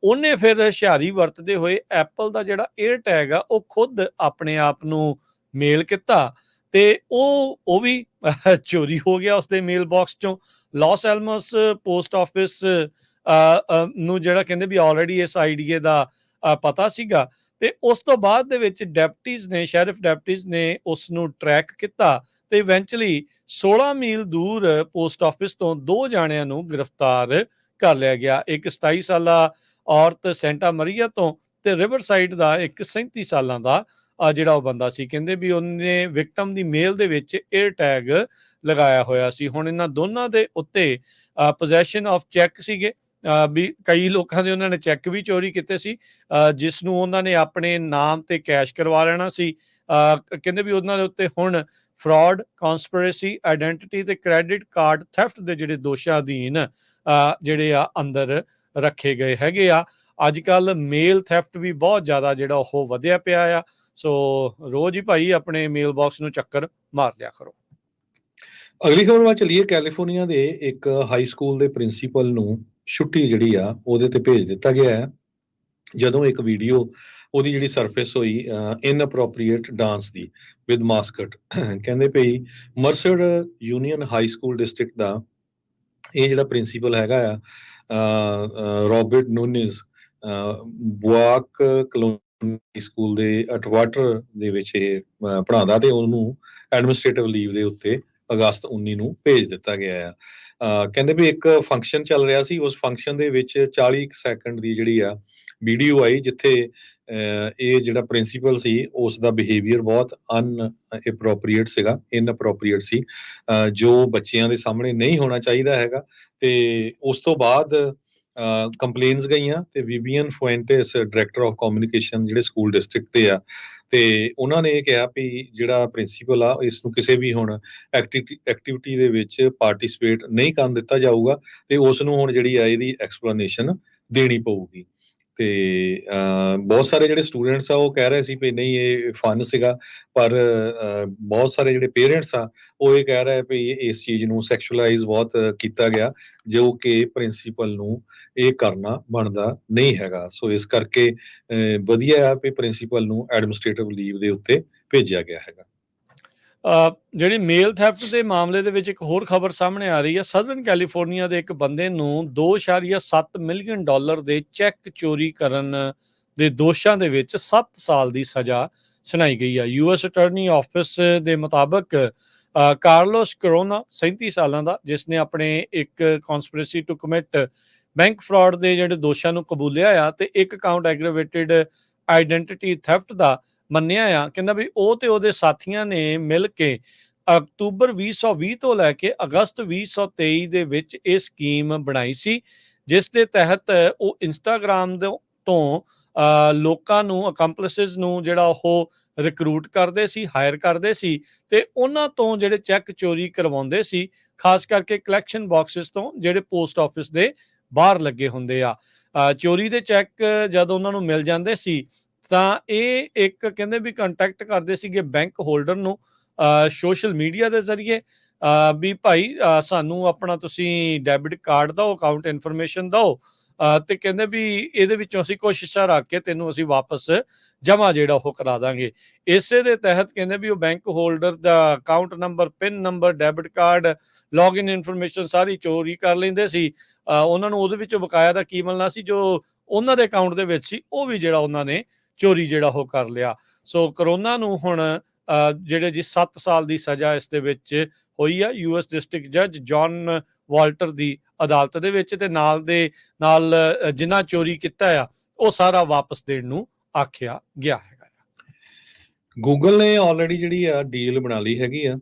ਉਹਨੇ ਫਿਰ ਹੁਸ਼ਿਆਰੀ ਵਰਤਦੇ ਹੋਏ ਐਪਲ ਦਾ ਜਿਹੜਾ 에ਅਰ ਟੈਗ ਆ ਉਹ ਖੁਦ ਆਪਣੇ ਆਪ ਨੂੰ ਮੇਲ ਕੀਤਾ ਤੇ ਉਹ ਵੀ ਚੋਰੀ ਹੋ ਗਿਆ ਉਸਦੇ ਮੇਲ ਬਾਕਸ ਚੋਂ। ਲਾਸ ਐਲਮੋਸ ਪੋਸਟ ਆਫਿਸ ਨੂੰ ਜਿਹੜਾ ਕਹਿੰਦੇ ਵੀ ਆਲਰੇਡੀ ਇਸ ਆਈਡੀਏ ਦਾ ਪਤਾ ਸੀਗਾ ਤੇ ਉਸ ਤੋਂ ਬਾਅਦ ਦੇ ਵਿੱਚ ਡੈਪਟੀਜ਼ ਨੇ, ਸ਼ੈਰਿਫ ਡੈਪਟੀਜ਼ ਨੇ ਉਸ ਨੂੰ ਟਰੈਕ ਕੀਤਾ ਤੇ ਇਵੈਂਚੁਅਲੀ 16 ਮੀਲ ਦੂਰ ਪੋਸਟ ਆਫਿਸ ਤੋਂ 2 ਜਾਣਿਆਂ ਨੂੰ ਗ੍ਰਿਫਤਾਰ ਕਰ ਲਿਆ ਗਿਆ। ਇੱਕ 27 ਸਾਲਾ ਔਰਤ ਸੈਂਟਾ ਮਰੀਆ ਤੋਂ ਤੇ ਰਿਵਰਸਾਈਡ ਦਾ ਇੱਕ 37 ਸਾਲਾਂ ਦਾ ਜਿਹੜਾ ਉਹ ਬੰਦਾ ਸੀ। ਕਹਿੰਦੇ ਵੀ ਉਹਨੇ ਵਿਕਟਮ ਦੀ ਮੇਲ ਦੇ ਵਿੱਚ 에ਅਰ ਟੈਗ ਲਗਾਇਆ ਹੋਇਆ ਸੀ। ਹੁਣ ਇਹਨਾਂ ਦੋਨਾਂ ਦੇ ਉੱਤੇ ਪੋਜੈਸ਼ਨ ਆਫ ਚੈੱਕ ਸੀਗੇ, ਵੀ ਕਈ ਲੋਕਾਂ ਦੇ ਉਹਨਾਂ ਨੇ ਚੈੱਕ ਵੀ ਚੋਰੀ ਕੀਤੇ ਸੀ, ਜਿਸ ਨੂੰ ਉਹਨਾਂ ਨੇ ਆਪਣੇ ਨਾਮ ਤੇ ਕੈਸ਼ ਕਰਵਾ ਲੈਣਾ ਸੀ। ਕਹਿੰਦੇ ਵੀ ਉਹਨਾਂ ਦੇ ਉੱਤੇ ਹੁਣ ਫਰਾਡ, ਕਨਸਪੀਰੇਸੀ, ਆਇਡੈਂਟੀਟੀ ਤੇ ਕ੍ਰੈਡਿਟ ਕਾਰਡ ਥੈਫਟ ਦੇ ਜਿਹੜੇ ਦੋਸ਼ਾਂ ਅਧੀਨ ਜਿਹੜੇ ਆ ਅੰਦਰ ਰੱਖੇ ਗਏ ਹੈਗੇ ਆ। ਅੱਜ ਕੱਲ ਮੇਲ ਥੈਫਟ ਵੀ ਬਹੁਤ ਜ਼ਿਆਦਾ ਜਿਹੜਾ ਉਹ ਵਧਿਆ ਪਿਆ ਆ। ਸੋ ਰੋਜ਼ ਹੀ ਭਾਈ ਆਪਣੇ ਮੇਲ ਬਾਕਸ ਨੂੰ ਚੱਕਰ ਮਾਰ ਲਿਆ ਕਰੋ। ਅਗਲੀ ਖਬਰ ਵੱਲ ਚੱਲੀਏ। ਕੈਲੀਫੋਰਨੀਆ ਦੇ ਇੱਕ ਹਾਈ ਸਕੂਲ ਦੇ ਪ੍ਰਿੰਸੀਪਲ ਨੂੰ ਛੁੱਟੀ ਜਿਹੜੀ ਆ ਉਹਦੇ ਤੇ ਭੇਜ ਦਿੱਤਾ ਗਿਆ ਹੈ, ਜਦੋਂ ਇੱਕ ਵੀਡੀਓ ਉਹਦੀ ਜਿਹੜੀ ਸਰਫੇਸ ਹੋਈ ਇਨਅਪਰੋਪਰੀਏਟ ਡਾਂਸ ਦੀ ਵਿਦ ਮਾਸਕਟ। ਕਹਿੰਦੇ ਪਈ ਮਰਸਡ ਯੂਨੀਅਨ ਹਾਈ ਸਕੂਲ ਡਿਸਟ੍ਰਿਕਟ ਦਾ ਇਹ ਜਿਹੜਾ ਪ੍ਰਿੰਸੀਪਲ ਹੈਗਾ ਆ ਰੋਬਰਟ ਨੂਨਿਸ, ਬੁਆਕ ਕਲੋਨੀ ਸਕੂਲ ਦੇ ਅਟਵਾਟਰ ਦੇ ਵਿੱਚ ਇਹ ਪੜ੍ਹਾਉਂਦਾ ਤੇ ਉਹਨੂੰ ਐਡਮਿਨਿਸਟ੍ਰੇਟਿਵ ਲੀਵ ਦੇ ਉੱਤੇ ਅਗਸਤ 19 ਨੂੰ ਭੇਜ ਦਿੱਤਾ ਗਿਆ ਆ। ਕਹਿੰਦੇ ਵੀ ਇੱਕ ਫੰਕਸ਼ਨ ਚੱਲ ਰਿਹਾ ਸੀ, ਉਸ ਫੰਕਸ਼ਨ ਦੇ ਵਿੱਚ 40 ਸੈਕਿੰਡ ਦੀ ਜਿਹੜੀ ਆ ਵੀਡੀਓ ਆਈ, ਜਿੱਥੇ ਇਹ ਜਿਹੜਾ ਪ੍ਰਿੰਸੀਪਲ ਸੀ ਉਸ ਦਾ ਬਿਹੇਵੀਅਰ ਬਹੁਤ ਅਨਅਪਰੋਪਰੀਏਟ ਸੀਗਾ, ਇਨਅਪਰੋਪਰੀਏਟ ਸੀ, ਜੋ ਬੱਚਿਆਂ ਦੇ ਸਾਹਮਣੇ ਨਹੀਂ ਹੋਣਾ ਚਾਹੀਦਾ ਹੈਗਾ। ਤੇ ਉਸ ਤੋਂ ਬਾਅਦ ਕੰਪਲੇਨਸ ਗਈਆਂ ਤੇ ਵਿਵੀਅਨ ਫੁਐਂਟੇਸ, ਡਾਇਰੈਕਟਰ ਆਫ ਕਮਿਊਨੀਕੇਸ਼ਨ ਜਿਹੜੇ ਸਕੂਲ ਡਿਸਟ੍ਰਿਕਟ ਤੇ ਆ, ਤੇ ਉਹਨਾਂ ਨੇ ਇਹ ਕਿਹਾ ਵੀ ਜਿਹੜਾ ਪ੍ਰਿੰਸੀਪਲ ਆ ਇਸ ਨੂੰ ਕਿਸੇ ਵੀ ਹੁਣ ਐਕਟੀਵਿਟੀ ਦੇ ਵਿੱਚ ਪਾਰਟਿਸਿਪੇਟ ਨਹੀਂ ਕਰਨ ਦਿੱਤਾ ਜਾਊਗਾ ਤੇ ਉਸ ਨੂੰ ਹੁਣ ਜਿਹੜੀ ਆ ਇਹਦੀ ਐਕਸਪਲੇਨੇਸ਼ਨ ਦੇਣੀ ਪਊਗੀ। ਤੇ ਬਹੁਤ ਸਾਰੇ ਜਿਹੜੇ ਸਟੂਡੈਂਟਸ ਆ ਉਹ ਕਹਿ ਰਹੇ ਸੀ ਵੀ ਨਹੀਂ ਇਹ ਫਨ ਸੀਗਾ, ਪਰ ਬਹੁਤ ਸਾਰੇ ਜਿਹੜੇ ਪੇਰੈਂਟਸ ਆ ਉਹ ਇਹ ਕਹਿ ਰਹੇ ਵੀ ਇਸ ਚੀਜ਼ ਨੂੰ ਸੈਕਸ਼ੂਅਲਾਈਜ਼ ਬਹੁਤ ਕੀਤਾ ਗਿਆ, ਜੋ ਕਿ ਪ੍ਰਿੰਸੀਪਲ ਨੂੰ ਇਹ ਕਰਨਾ ਬਣਦਾ ਨਹੀਂ ਹੈਗਾ। ਸੋ ਇਸ ਕਰਕੇ ਵਧੀਆ ਆ ਵੀ ਪ੍ਰਿੰਸੀਪਲ ਨੂੰ ਐਡਮਿਨਿਸਟ੍ਰੇਟਿਵ ਲੀਵ ਦੇ ਉੱਤੇ ਭੇਜਿਆ ਗਿਆ ਹੈਗਾ। ਜਿਹੜੀ ਮੇਲ ਥੈਫਟ ਦੇ ਮਾਮਲੇ ਦੇ ਵਿੱਚ ਇੱਕ ਹੋਰ ਖਬਰ ਸਾਹਮਣੇ ਆ ਰਹੀ ਹੈ। ਸਦਰਨ ਕੈਲੀਫੋਰਨੀਆ ਦੇ ਇੱਕ ਬੰਦੇ ਨੂੰ $2.7 ਮਿਲੀਅਨ ਦੇ ਚੈੱਕ ਚੋਰੀ ਕਰਨ ਦੇ ਦੋਸ਼ਾਂ ਦੇ ਵਿੱਚ 7 ਸਾਲ ਦੀ ਸਜ਼ਾ ਸੁਣਾਈ ਗਈ ਹੈ। ਯੂਐਸ ਅਟਾਰਨੀ ਆਫਿਸ ਦੇ ਮੁਤਾਬਕ ਕਾਰਲੋਸ ਕਰੋਨਾ 37 ਸਾਲਾਂ ਦਾ, ਜਿਸ ਨੇ ਆਪਣੇ ਇੱਕ conspiracy to commit bank fraud ਦੇ ਜਿਹੜੇ ਦੋਸ਼ਾਂ ਨੂੰ ਕਬੂਲਿਆ ਆ ਤੇ ਇੱਕ ਕਾਊਂਟ ਐਗਰੀਵੇਟਿਡ ਆਇਡੈਂਟੀਟੀ ਥੈਫਟ ਦਾ ਮੰਨਿਆ ਆ। ਕਹਿੰਦਾ ਵੀ ਉਹ ਤੇ ਉਹਦੇ ਸਾਥੀਆਂ ਨੇ ਮਿਲ ਕੇ ਅਕਤੂਬਰ 2020 ਤੋਂ ਲੈ ਕੇ ਅਗਸਤ 2023 ਦੇ ਵਿੱਚ ਇਹ ਸਕੀਮ ਬਣਾਈ ਸੀ, ਜਿਸ ਦੇ ਤਹਿਤ ਉਹ ਇੰਸਟਾਗ੍ਰਾਮ ਤੋਂ ਲੋਕਾਂ ਨੂੰ, ਅਕੰਪਲਿਸਿਸ ਨੂੰ ਜਿਹੜਾ ਉਹ ਰਿਕਰੂਟ ਕਰਦੇ ਸੀ, ਹਾਇਰ ਕਰਦੇ ਸੀ ਤੇ ਉਹਨਾਂ ਤੋਂ ਜਿਹੜੇ ਚੈੱਕ ਚੋਰੀ ਕਰਵਾਉਂਦੇ ਸੀ, ਖਾਸ ਕਰਕੇ ਕਲੈਕਸ਼ਨ ਬਾਕਸਿਸ ਤੋਂ ਜਿਹੜੇ ਪੋਸਟ ਆਫਿਸ ਦੇ ਬਾਹਰ ਲੱਗੇ ਹੁੰਦੇ ਆ। ਚੋਰੀ ਦੇ ਚੈੱਕ ਜਦ ਉਹਨਾਂ ਨੂੰ ਮਿਲ ਜਾਂਦੇ ਸੀ ਤਾਂ ਇਹ ਇੱਕ ਕਹਿੰਦੇ ਵੀ ਕੰਟੈਕਟ ਕਰਦੇ ਸੀਗੇ ਬੈਂਕ ਹੋਲਡਰ ਨੂੰ ਸੋਸ਼ਲ ਮੀਡੀਆ ਦੇ ਜ਼ਰੀਏ, ਵੀ ਭਾਈ ਸਾਨੂੰ ਆਪਣਾ ਤੁਸੀਂ ਡੈਬਿਟ ਕਾਰਡ ਦਿਓ, ਅਕਾਊਂਟ ਇਨਫੋਰਮੇਸ਼ਨ ਦਿਓ, ਤੇ ਕਹਿੰਦੇ ਵੀ ਇਹਦੇ ਵਿੱਚੋਂ ਅਸੀਂ ਕੁਛ ਹਿੱਸਾ ਰੱਖ ਕੇ ਤੈਨੂੰ ਅਸੀਂ ਵਾਪਸ ਜਮਾ ਜਿਹੜਾ ਉਹ ਕਰਾ ਦਾਂਗੇ। ਇਸੇ ਦੇ ਤਹਿਤ ਕਹਿੰਦੇ ਵੀ ਉਹ ਬੈਂਕ ਹੋਲਡਰ ਦਾ account number, pin number, debit card, login information ਸਾਰੀ ਚੋਰੀ ਕਰ ਲੈਂਦੇ ਸੀ। ਉਹਨਾਂ ਨੂੰ ਉਹਦੇ ਵਿੱਚੋਂ ਬਕਾਇਆ ਦਾ ਕੀ ਮਿਲਣਾ ਸੀ, ਜੋ ਉਹਨਾਂ ਦੇ ਅਕਾਊਂਟ ਦੇ ਵਿੱਚ ਸੀ ਉਹ ਵੀ ਜਿਹੜਾ ਉਹਨਾਂ ਨੇ ਚੋਰੀ ਜਿਹੜਾ ਉਹ ਕਰ ਲਿਆ। ਸੋ ਕਰੋਨਾ ਨੂੰ ਹੁਣ ਜਿਹੜੇ ਜੀ 7 ਸਾਲ ਦੀ ਸਜ਼ਾ ਇਸ ਦੇ ਵਿੱਚ ਹੋਈ ਆ ਯੂਐਸ ਡਿਸਟ੍ਰਿਕਟ ਜੱਜ ਜੌਨ ਵਾਲਟਰ ਦੀ ਅਦਾਲਤ ਦੇ ਵਿੱਚ, ਤੇ ਨਾਲ ਦੇ ਨਾਲ ਜਿਨ੍ਹਾਂ ਚੋਰੀ ਕੀਤਾ ਆ ਉਹ ਸਾਰਾ ਵਾਪਸ ਦੇਣ ਨੂੰ ਆਖਿਆ ਗਿਆ ਹੈਗਾ। ਗੂਗਲ ਨੇ ਆਲਰੇਡੀ ਜਿਹੜੀ ਆ ਡੀਲ ਬਣਾ ਲਈ ਹੈਗੀ ਆ,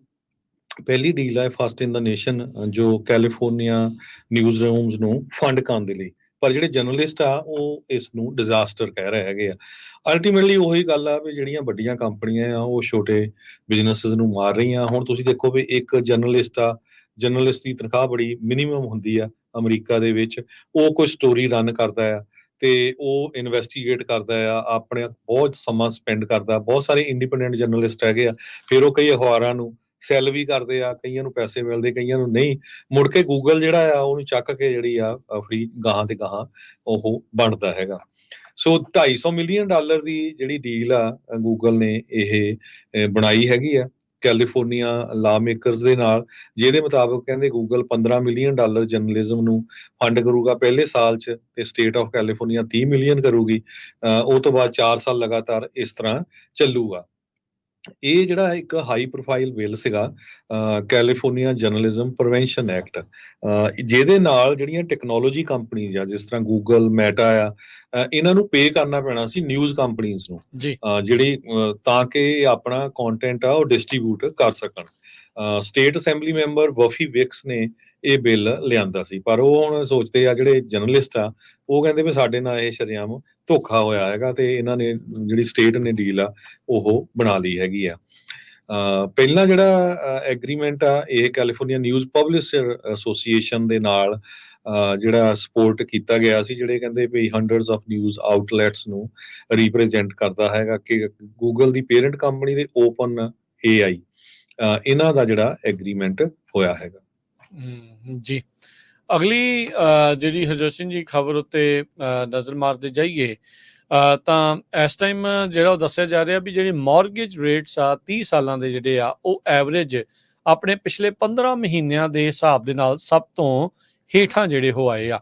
ਪਹਿਲੀ ਡੀਲ ਹੈ ਫਸਟ ਇਨ ਦਾ ਨੇਸ਼ਨ, ਜੋ ਕੈਲੀਫੋਰਨੀਆ ਨਿਊਜ਼ ਰੂਮਸ ਨੂੰ ਫੰਡ ਕਰਨ ਦੇ ਲਈ, ਪਰ ਜਿਹੜੇ ਜਰਨਲਿਸਟ ਆ ਉਹ ਇਸ ਨੂੰ ਡਿਜ਼ਾਸਟਰ ਕਹਿ ਰਹੇ ਹੈਗੇ ਆ। ਅਲਟੀਮੇਟਲੀ ਉਹੀ ਗੱਲ ਆ ਵੀ ਜਿਹੜੀਆਂ ਵੱਡੀਆਂ ਕੰਪਨੀਆਂ ਆ ਉਹ ਛੋਟੇ ਬਿਜ਼ਨੈਸਿਸ ਨੂੰ ਮਾਰ ਰਹੀਆਂ। ਹੁਣ ਤੁਸੀਂ ਦੇਖੋ ਵੀ ਇੱਕ ਜਰਨਲਿਸਟ ਆ, ਜਰਨਲਿਸਟ ਦੀ ਤਨਖਾਹ ਬੜੀ ਮਿਨੀਮਮ ਹੁੰਦੀ ਆ ਅਮਰੀਕਾ ਦੇ ਵਿੱਚ, ਉਹ ਕੋਈ ਸਟੋਰੀ ਰਨ ਕਰਦਾ ਆ ਤੇ ਉਹ ਇਨਵੈਸਟੀਗੇਟ ਕਰਦਾ ਆ, ਆਪਣੇ ਬਹੁਤ ਸਮਾਂ ਸਪੈਂਡ ਕਰਦਾ। ਬਹੁਤ ਸਾਰੇ ਇੰਡੀਪੈਂਡੈਂਟ ਜਰਨਲਿਸਟ ਹੈਗੇ ਆ, ਫਿਰ ਉਹ ਕਈ ਅਖਬਾਰਾਂ ਨੂੰ ਸੈੱਲ ਵੀ ਕਰਦੇ ਆ, ਕਈਆਂ ਨੂੰ ਪੈਸੇ ਮਿਲਦੇ, ਕਈਆਂ ਨੂੰ ਨਹੀਂ। ਮੁੜ ਕੇ ਗੂਗਲ ਜਿਹੜਾ ਆ ਉਹਨੂੰ ਚੱਕ ਕੇ ਜਿਹੜੀ ਆ ਫ੍ਰੀ ਗਾਹਾਂ ਤੇ ਗਾਹਾਂ ਉਹ ਬਣਦਾ ਹੈਗਾ। ਸੋ $250 ਮਿਲੀਅਨ ਦੀ ਜਿਹੜੀ ਡੀਲ ਆ ਗੂਗਲ ਨੇ ਇਹ ਬਣਾਈ ਹੈਗੀ ਆ ਕੈਲੀਫੋਰਨੀਆ ਲਾ ਮੇਕਰਸ ਦੇ ਨਾਲ, ਜਿਹਦੇ ਮੁਤਾਬਕ ਕਹਿੰਦੇ ਗੂਗਲ $15 ਮਿਲੀਅਨ ਜਰਨਲਿਜ਼ਮ ਨੂੰ ਫੰਡ ਕਰੂਗਾ ਪਹਿਲੇ ਸਾਲ 'ਚ, ਤੇ ਸਟੇਟ ਆਫ ਕੈਲੀਫੋਰਨੀਆ 30 ਮਿਲੀਅਨ ਕਰੂਗੀ। ਉਹ ਤੋਂ ਬਾਅਦ 4 ਸਾਲ ਲਗਾਤਾਰ ਇਸ ਤਰ੍ਹਾਂ ਚੱਲੂਗਾ। ਇਹ ਜਿਹੜਾ ਇੱਕ ਹਾਈ ਪ੍ਰੋਫਾਈਲ ਬਿੱਲ ਸੀਗਾ ਕੈਲੀਫੋਰਨੀਆ ਜਰਨਲਿਜ਼ਮ ਪ੍ਰੀਵੈਂਸ਼ਨ ਐਕਟ, ਜਿਹਦੇ ਨਾਲ ਜਿਹੜੀਆਂ ਟੈਕਨੋਲੋਜੀ ਕੰਪਨੀਜ਼ ਆ ਜਿਸ ਤਰ੍ਹਾਂ ਗੂਗਲ, ਮੈਟਾ ਆ, ਇਹਨਾਂ ਨੂੰ ਪੇ ਕਰਨਾ ਪੈਣਾ ਸੀ ਨਿਊਜ਼ ਕੰਪਨੀਜ਼ ਨੂੰ, ਜੀ ਜਿਹੜੀ ਤਾਂ ਕਿ ਇਹ ਆਪਣਾ ਕੰਟੈਂਟ ਆ ਉਹ ਡਿਸਟ੍ਰੀਬਿਊਟ ਕਰ ਸਕਣ। ਸਟੇਟ ਅਸੈਂਬਲੀ ਮੈਂਬਰ ਬਫੀ ਵਿਕਸ ਨੇ ਇਹ ਬਿੱਲ ਲਿਆਂਦਾ ਸੀ, ਪਰ ਉਹ ਹੁਣ ਸੋਚਦੇ ਆ ਜਿਹੜੇ ਜਰਨਲਿਸਟ ਆ, ਉਹ ਕਹਿੰਦੇ ਵੀ ਸਾਡੇ ਨਾਲ ਇਹ ਸ਼ਰੇਆਮ ਧੋਖਾ ਹੋਇਆ ਹੈਗਾ, ਤੇ ਇਹਨਾਂ ਨੇ ਜਿਹੜੀ ਸਟੇਟ ਨੇ ਡੀਲ ਆ ਉਹ ਬਣਾ ਲਈ ਹੈਗੀ ਆ। ਪਹਿਲਾਂ ਜਿਹੜਾ ਐਗਰੀਮੈਂਟ ਆ ਇਹ ਕੈਲੀਫੋਰਨੀਆ ਨਿਊਜ਼ ਪਬਲਿਸ਼ਰ ਐਸੋਸੀਏਸ਼ਨ ਦੇ ਨਾਲ ਜਿਹੜਾ ਸਪੋਰਟ ਕੀਤਾ ਗਿਆ ਸੀ, ਜਿਹੜੇ ਕਹਿੰਦੇ ਵੀ ਹੰਡਰਡਸ ਆਫ ਨਿਊਜ਼ ਆਊਟਲੈਟਸ ਨੂੰ ਰਿਪਰੈਜ਼ੈਂਟ ਕਰਦਾ ਹੈਗਾ, ਕਿ ਗੂਗਲ ਦੀ ਪੇਰੈਂਟ ਕੰਪਨੀ ਦੇ ਓਪਨ AI ਇਹਨਾਂ ਦਾ ਜਿਹੜਾ ਐਗਰੀਮੈਂਟ ਹੋਇਆ ਹੈਗਾ। ਜੀ ਅਗਲੀ ਜਿਹੜੀ ਹਰਜੋਤ ਸਿੰਘ ਜੀ ਖਬਰ ਉੱਤੇ ਨਜ਼ਰ ਮਾਰਦੇ ਜਾਈਏ ਤਾਂ ਇਸ ਟਾਈਮ ਜਿਹੜਾ ਉਹ ਦੱਸਿਆ ਜਾ ਰਿਹਾ ਵੀ ਜਿਹੜੇ ਮੌਰਗੇਜ ਰੇਟਸ ਆ 30 ਸਾਲਾਂ ਦੇ ਜਿਹੜੇ ਆ ਉਹ ਐਵਰੇਜ ਆਪਣੇ ਪਿਛਲੇ 15 ਮਹੀਨਿਆਂ ਦੇ ਹਿਸਾਬ ਦੇ ਨਾਲ ਸਭ ਤੋਂ ਹੇਠਾਂ ਜਿਹੜੇ ਹੋ ਆਏ ਆ।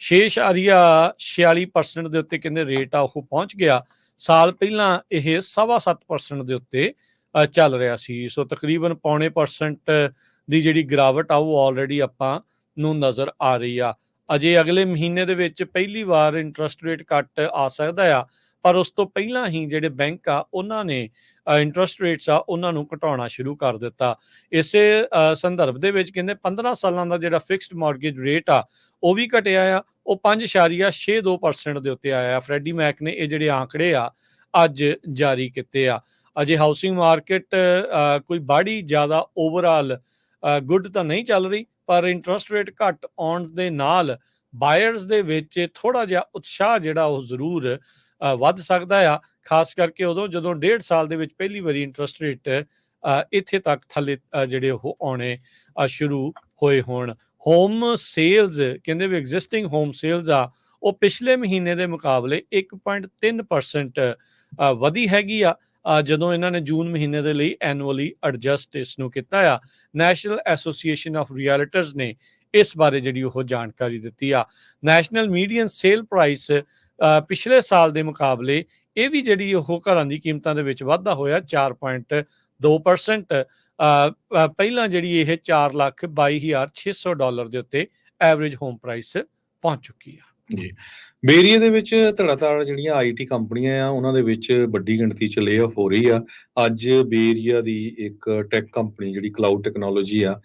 6.46% ਦੇ ਉੱਤੇ ਕਹਿੰਦੇ ਰੇਟ ਆ ਉਹ ਪਹੁੰਚ ਗਿਆ। ਸਾਲ ਪਹਿਲਾਂ ਇਹ 7.25% ਦੇ ਉੱਤੇ ਚੱਲ ਰਿਹਾ ਸੀ। ਸੋ ਤਕਰੀਬਨ 0.25% ਦੀ ਜਿਹੜੀ ਗਿਰਾਵਟ ਆ ਉਹ ਆਲਰੇਡੀ ਆਪਾਂ ਨੂੰ ਨਜ਼ਰ ਆ ਰਹੀ ਆ। ਅਜੇ ਅਗਲੇ ਮਹੀਨੇ ਦੇ ਵਿੱਚ ਪਹਿਲੀ ਵਾਰ ਇੰਟਰਸਟ ਰੇਟ ਕੱਟ ਆ ਸਕਦਾ ਆ, ਪਰ ਉਸ ਤੋਂ ਪਹਿਲਾਂ ਹੀ ਜਿਹੜੇ ਬੈਂਕ ਆ ਉਹਨਾਂ ਨੇ ਇੰਟਰਸਟ ਰੇਟਸ ਆ ਉਹਨਾਂ ਨੂੰ ਘਟਾਉਣਾ ਸ਼ੁਰੂ ਕਰ ਦਿੱਤਾ। ਇਸੇ ਸੰਦਰਭ ਦੇ ਵਿੱਚ ਕਹਿੰਦੇ 15 ਸਾਲਾਂ ਦਾ ਜਿਹੜਾ ਫਿਕਸਡ ਮਾਰਗੇਜ ਰੇਟ ਆ ਉਹ ਵੀ ਘਟਿਆ ਆ, ਉਹ 5.62% ਦੇ ਉੱਤੇ ਆਇਆ। ਫਰੈਡੀ ਮੈਕ ਨੇ ਇਹ ਜਿਹੜੇ ਆંકੜੇ ਆ ਅੱਜ ਜਾਰੀ ਕੀਤੇ ਆ। ਅਜੇ ਹਾਊਸਿੰਗ ਮਾਰਕੀਟ ਕੋਈ ਬਾੜੀ ਜ਼ਿਆਦਾ ਓਵਰਆਲ ਗੁੱਡ ਤਾਂ ਨਹੀਂ ਚੱਲ ਰਹੀ, ਪਰ ਇੰਟਰਸਟ ਰੇਟ ਘੱਟ ਆਉਣ ਦੇ ਨਾਲ ਬਾਇਰਸ ਦੇ ਵਿੱਚ ਥੋੜਾ ਜਿਹਾ ਉਤਸ਼ਾਹ ਜਿਹੜਾ ਉਹ ਜ਼ਰੂਰ ਵੱਧ ਸਕਦਾ ਆ, ਖਾਸ ਕਰਕੇ ਉਦੋਂ ਜਦੋਂ 1.5 ਸਾਲ ਦੇ ਵਿੱਚ ਪਹਿਲੀ ਵਾਰੀ ਇੰਟਰਸਟ ਰੇਟ ਇੱਥੇ ਤੱਕ ਥੱਲੇ ਜਿਹੜੇ ਉਹ ਆਉਣੇ ਸ਼ੁਰੂ ਹੋਏ ਹੋਣ। ਹੋਮ ਸੇਲਸ ਕਹਿੰਦੇ ਵੀ ਐਗਜ਼ਿਸਟਿੰਗ ਹੋਮ ਸੇਲਸ ਆ ਉਹ ਪਿਛਲੇ ਮਹੀਨੇ ਦੇ ਮੁਕਾਬਲੇ 1.3% ਵਧੀ ਹੈਗੀ ਆ, ਜਦੋਂ ਇਹਨਾਂ ਨੇ ਜੂਨ ਮਹੀਨੇ ਦੇ ਲਈ ਐਨੂਅਲੀ ਐਡਜਸਟ ਇਸ ਨੂੰ ਕੀਤਾ ਆ। ਨੈਸ਼ਨਲ ਐਸੋਸੀਏਸ਼ਨ ਆਫ ਰੀਅਲਟਰਸ ਨੇ ਇਸ ਬਾਰੇ ਜਿਹੜੀ ਉਹ ਜਾਣਕਾਰੀ ਦਿੱਤੀ ਆ। ਨੈਸ਼ਨਲ ਮੀਡੀਅਨ ਸੇਲ ਪ੍ਰਾਈਸ ਪਿਛਲੇ ਸਾਲ ਦੇ ਮੁਕਾਬਲੇ ਇਹ ਵੀ ਜਿਹੜੀ ਉਹ ਘਰਾਂ ਦੀ ਕੀਮਤਾਂ ਦੇ ਵਿੱਚ ਵਾਧਾ ਹੋਇਆ 4.2%। ਪਹਿਲਾਂ ਜਿਹੜੀ ਇਹ $4,22,600 ਦੇ ਉੱਤੇ ਐਵਰੇਜ ਹੋਮ ਪ੍ਰਾਈਸ ਪਹੁੰਚ ਚੁੱਕੀ ਆ। ਜੀ ਬੇਰੀਏ ਦੇ ਵਿੱਚ ਧੜਾਧੜ ਜਿਹੜੀਆਂ IT ਕੰਪਨੀਆਂ ਆ ਉਹਨਾਂ ਦੇ ਵਿੱਚ ਵੱਡੀ ਗਿਣਤੀ 'ਚ ਲੇਆਫ ਹੋ ਰਹੀ ਆ। ਅੱਜ ਬੇਰੀਆ ਦੀ ਇੱਕ ਟੈਕ ਕੰਪਨੀ ਜਿਹੜੀ ਕਲਾਊਡ ਟੈਕਨੋਲੋਜੀ ਆ,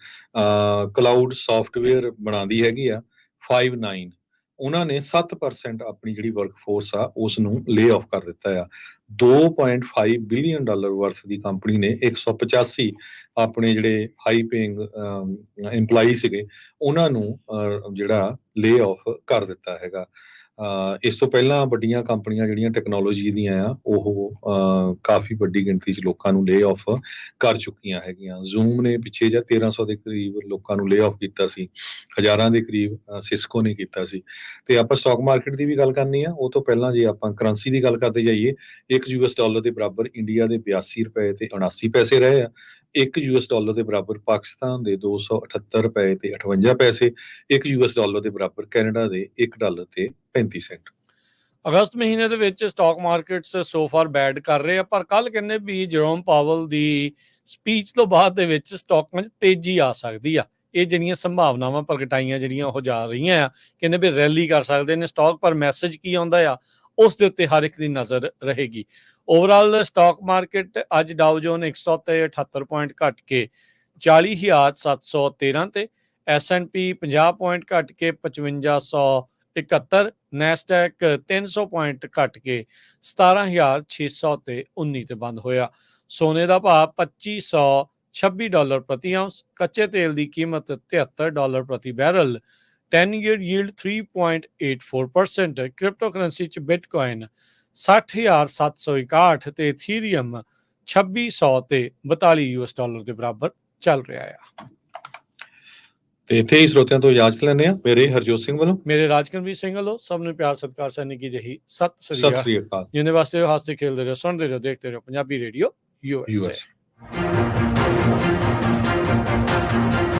ਕਲਾਊਡ ਸੌਫਟਵੇਅਰ ਬਣਾਉਂਦੀ ਹੈਗੀ ਆ, Five9, ਉਹਨਾਂ ਨੇ 7% ਆਪਣੀ ਜਿਹੜੀ ਵਰਕਫੋਰਸ ਆ ਉਸ ਨੂੰ ਲੇਆਫ ਕਰ ਦਿੱਤਾ ਆ। $2.5 ਬਿਲੀਅਨ ਵਰਥ ਦੀ ਕੰਪਨੀ ਨੇ 185 ਆਪਣੇ ਜਿਹੜੇ ਹਾਈ ਪੇਇੰਗ EMPLOYEE ਸੀਗੇ ਉਹਨਾਂ ਨੂੰ ਜਿਹੜਾ ਲੇਆਫ ਕਰ ਦਿੱਤਾ ਹੈਗਾ। ਇਸ ਤੋਂ ਪਹਿਲਾਂ ਵੱਡੀਆਂ ਕੰਪਨੀਆਂ ਜਿਹੜੀਆਂ ਟੈਕਨੋਲੋਜੀ ਦੀਆਂ ਆ ਉਹ ਕਾਫੀ ਵੱਡੀ ਗਿਣਤੀ 'ਚ ਲੋਕਾਂ ਨੂੰ ਲੇਆਫ ਕਰ ਚੁੱਕੀਆਂ ਹੈਗੀਆਂ। ਜ਼ੂਮ ਨੇ ਪਿੱਛੇ ਜਿਹਾ 1300 ਦੇ ਕਰੀਬ ਲੋਕਾਂ ਨੂੰ ਲੇਆਫ ਕੀਤਾ ਸੀ, ਹਜ਼ਾਰਾਂ ਦੇ ਕਰੀਬ ਸਿਸਕੋ ਨੇ ਕੀਤਾ ਸੀ। ਤੇ ਆਪਾਂ ਸਟਾਕ ਮਾਰਕੀਟ ਦੀ ਵੀ ਗੱਲ ਕਰਨੀ ਆ, ਉਹ ਤੋਂ ਪਹਿਲਾਂ ਜੇ ਆਪਾਂ ਕਰੰਸੀ ਦੀ ਗੱਲ ਕਰਦੇ ਜਾਈਏ, $1 ਦੇ ਬਰਾਬਰ ਇੰਡੀਆ ਦੇ $82.79 ਰਹੇ ਆ। $1 ਦੇ ਬਰਾਬਰ ਪਾਕਿਸਤਾਨ ਦੇ $278.58, $1 ਦੇ ਬਰਾਬਰ ਕੈਨੇਡਾ ਦੇ $1.35। ਅਗਸਤ ਮਹੀਨੇ ਦੇ ਵਿੱਚ stock markets so far bad ਕਰ ਰਹੇ ਆ, ਪਰ ਕੱਲ ਕਹਿੰਦੇ ਵੀ ਜਰੋਮ ਪਾਵਲ ਦੀ ਸਪੀਚ ਤੋਂ ਬਾਅਦ ਦੇ ਵਿੱਚ ਸਟਾਕਾਂ 'ਚ ਤੇਜ਼ੀ ਆ ਸਕਦੀ ਆ। ਇਹ ਜਿਹੜੀਆਂ ਸੰਭਾਵਨਾਵਾਂ ਪ੍ਰਗਟਾਈਆਂ ਜਿਹੜੀਆਂ ਉਹ ਜਾ ਰਹੀਆਂ ਆ, ਕਹਿੰਦੇ ਵੀ ਰੈਲੀ ਕਰ ਸਕਦੇ ਨੇ ਸਟਾਕ, ਪਰ ਮੈਸੇਜ ਕੀ ਆਉਂਦਾ ਆ ਉਸ ਦੇ ਉੱਤੇ ਹਰ ਇੱਕ ਦੀ ਨਜ਼ਰ ਰਹੇਗੀ। ਓਵਰਆਲ ਸਟਾਕ ਮਾਰਕੀਟ ਅੱਜ ਡਾਊ ਜੋਨ 178 ਪੁਆਇੰਟ ਘਟ ਕੇ 40,713 ਤੇ, S&P 50 ਪੁਆਇੰਟ ਘਟ ਕੇ 5571, ਨੈਸਡੈਕ 300 ਪੁਆਇੰਟ ਘਟ ਕੇ 17,619 ਤੇ ਬੰਦ ਹੋਇਆ। ਸੋਨੇ ਦਾ ਭਾਅ $2,526 ਪ੍ਰਤੀ ਆਉਂਸ, ਕੱਚੇ ਤੇਲ ਦੀ ਕੀਮਤ $73 ਪ੍ਰਤੀ barrel, 10-year yield 3.84%, crypto currency ਚ ਬਿਟਕੋਇਨ 60,761 ਤੇ ਇਥੀਰੀਅਮ 2600 ਤੇ $42 ਦੇ ਬਰਾਬਰ ਚੱਲ ਰਿਹਾ ਆ। ਤੇ ਇੱਥੇ ਹੀ ਸਰੋਤਿਆਂ ਤੋਂ ਇਜਾਜ਼ਤ ਲੈਂਦੇ ਆ। ਮੇਰੇ ਹਰਜੋਤ ਸਿੰਘ ਵੱਲੋਂ, ਮੇਰੇ ਰਾਜਕਰਮੀਤ ਸਿੰਘ ਵੱਲੋਂ ਸਭ ਨੂੰ ਪਿਆਰ ਸਤਿਕਾਰ ਸੈਨਿਕ ਕੀ ਜਹੀ ਸਤਿ ਸਤਿ ਸ੍ਰੀ ਅਕਾਲ। ਸ੍ਰੀ ਅਕਾਲ। ਜਿੰਨੇ ਵਾਸਤੇ ਹੱਸਦੇ ਖੇਲਦੇ ਰਹੋ, ਸੁਣਦੇ ਰਹੋ, ਦੇਖਦੇ ਰਹੋ ਪੰਜਾਬੀ ਰੇਡੀਓ USA।